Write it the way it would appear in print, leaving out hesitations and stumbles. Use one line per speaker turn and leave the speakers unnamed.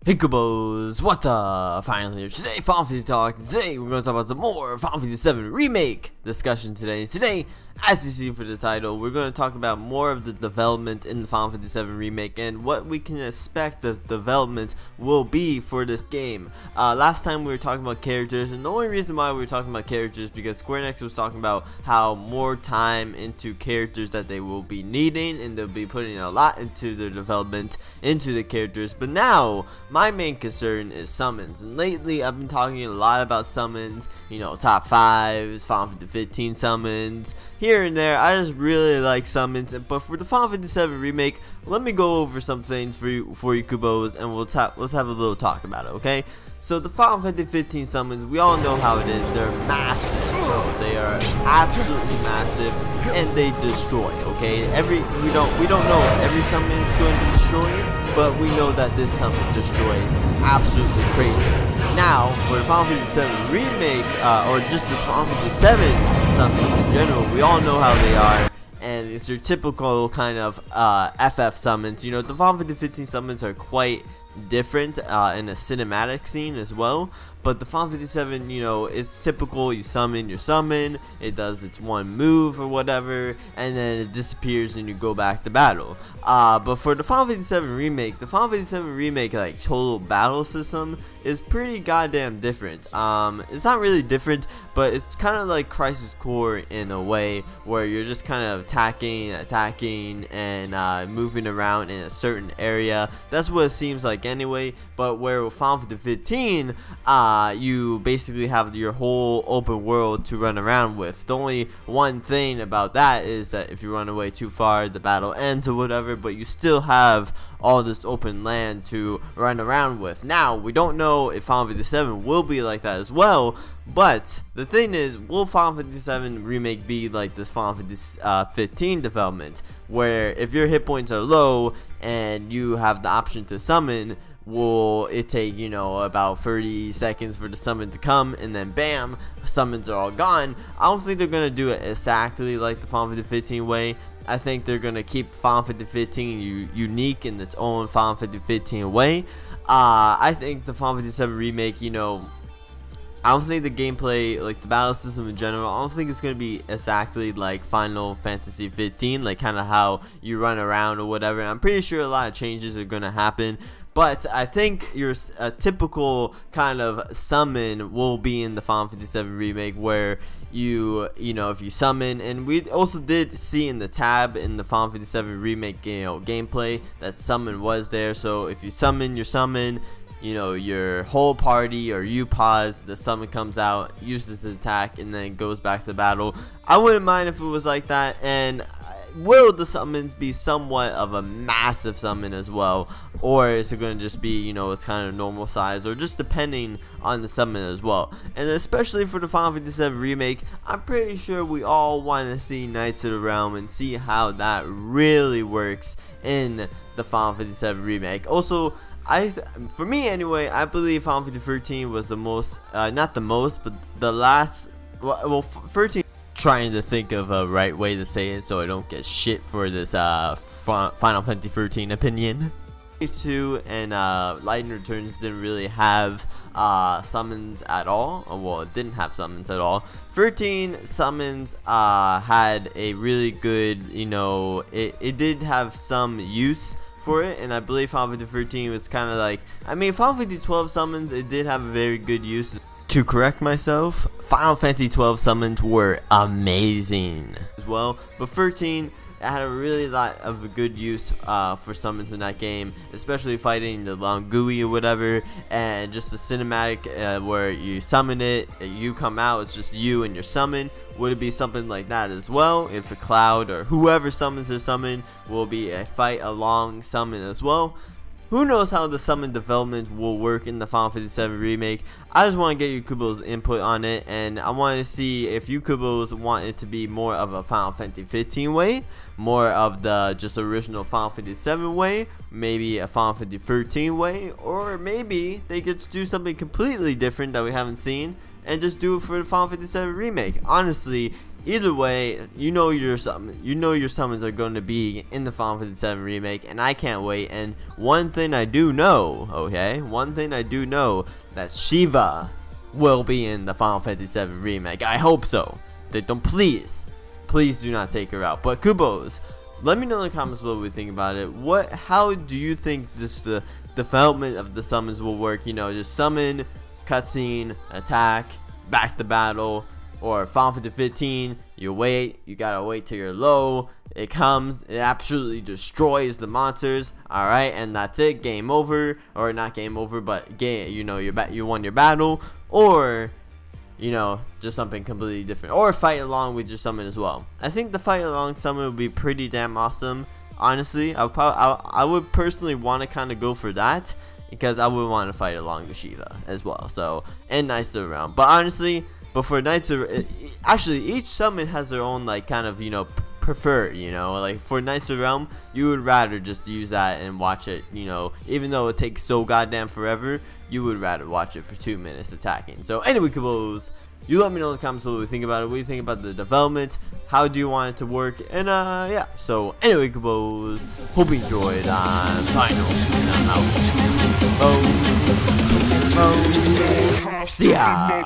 Hey Kupos, what's up? Finally here today, Final Fantasy Talk. Today we're going to talk about some more Final Fantasy VII Remake discussion today. Today, as you see for the title, we're going to talk about more of the development in the Final Fantasy VII Remake and what we can expect the development will be for this game. Last time we were talking about characters, and the only reason why we were talking about characters because Square Enix was talking about how more time into characters that they will be needing, and they'll be putting a lot into their development into the characters. But now, my main concern is summons, and lately I've been talking a lot about summons, you know, top 5s, Final Fantasy 15 summons, here and there. I just really like summons, but for the Final Fantasy 7 Remake, let me go over some things for you Kupos, and let's have a little talk about it, okay? So the Final Fantasy 15 summons, we all know how it is. They're massive, bro. They are absolutely massive, and they destroy. Okay, we don't know if every summon is going to destroy it, but we know that this summon destroys absolutely crazy. Now, for the Final Fantasy 7 Remake, or just this Final Fantasy 7 summons in general, we all know how they are. And it's your typical kind of FF summons. You know, the Final Fantasy 15 summons are quite different in a cinematic scene as well, but the Final Fantasy 7, you know, it's typical. You summon your summon, it does its one move or whatever, and then it disappears and you go back to battle. But for the Final Fantasy 7 Remake, the Final Fantasy 7 Remake like total battle system is pretty goddamn different. It's not really different, but it's kind of like Crisis Core in a way, where you're just kind of attacking and moving around in a certain area. That's what it seems like anyway. But where with Final Fantasy 15, you basically have your whole open world to run around with. The only one thing about that is that if you run away too far, the battle ends or whatever, but you still have all this open land to run around with. Now, we don't know if Final Fantasy 7 will be like that as well, but the thing is, will Final Fantasy 7 Remake be like this Final Fantasy 15 development, where if your hit points are low and you have the option to summon, will it take, you know, about 30 seconds for the summon to come, and then bam, summons are all gone? I don't think they're gonna do it exactly like the Final Fantasy 15 way. I think they're gonna keep Final Fantasy 15 unique in its own Final Fantasy 15 way. I think the Final Fantasy 7 Remake, you know, I don't think the gameplay, like the battle system in general, I don't think it's going to be exactly like Final Fantasy 15, like kind of how you run around or whatever. And I'm pretty sure a lot of changes are going to happen. But I think your typical kind of summon will be in the Final Fantasy 7 Remake, where you know, if you summon, and we also did see in the tab in the Final Fantasy 7 Remake, you know, gameplay, that summon was there. So if you summon your summon, you know, your whole party, or you pause, the summon comes out, uses the attack, and then goes back to the battle. I wouldn't mind if it was like that. And will the summons be somewhat of a massive summon as well, or is it going to just be, you know, it's kind of normal size, or just depending on the summon as well? And especially for the Final Fantasy 7 Remake, I'm pretty sure we all want to see Knights of the Realm and see how that really works in the Final Fantasy 7 Remake. Also, for me anyway, I believe Final Fantasy 13 was the most, not the most, but the last, well 13, trying to think of a right way to say it so I don't get shit for this Final Fantasy 13 opinion. 2 and Lightning Returns didn't really have summons at all. Well, it didn't have summons at all. 13 summons had a really good, you know, it did have some use for it, and I believe Final Fantasy 13 was kind of like, I mean, Final Fantasy 12 summons, it did have a very good use. To correct myself, Final Fantasy 12 summons were amazing as well, but 13, it had a really lot of a good use for summons in that game, especially fighting the Longui or whatever, and just the cinematic where you summon it, you come out, it's just you and your summon. Would it be something like that as well? If a Cloud or whoever summons their summon will be a fight along summon as well? Who knows how the summon development will work in the Final Fantasy 7 Remake. I just want to get you Kupos' input on it, and I want to see if you Kupos want it to be more of a Final Fantasy 15 way, more of the just original Final Fantasy 7 way, maybe a Final Fantasy 13 way, or maybe they get to do something completely different that we haven't seen, and just do it for the Final Fantasy VII Remake. Honestly, either way, you know your summons are going to be in the Final Fantasy VII Remake, and I can't wait. And one thing I do know, okay, that Shiva will be in the Final Fantasy VII Remake. I hope so. They don't, please do not take her out. But Kupos, let me know in the comments below what you think about it. How do you think the development of the summons will work? You know, just summon, cutscene, attack, back to battle. Or Final Fantasy 15, you gotta wait till you're low. It comes, it absolutely destroys the monsters. All right, and that's it. Game over, or not game over, but you won your battle. Or just something completely different, or fight along with your summon as well. I think the fight along summon would be pretty damn awesome. Honestly, I would personally want to kind of go for that, because I would want to fight along with Shiva as well. So, and Knights of the Realm. But honestly, for Knights of, actually each summon has their own like kind of preferred, like for Knights of the Realm, you would rather just use that and watch it, even though it takes so goddamn forever, you would rather watch it for 2 minutes attacking. So anyway, Kupos, you let me know in the comments what you think about it. What do you think about the development? How do you want it to work? And yeah, so anyway, Kupos, hope you enjoyed. Final. See ya.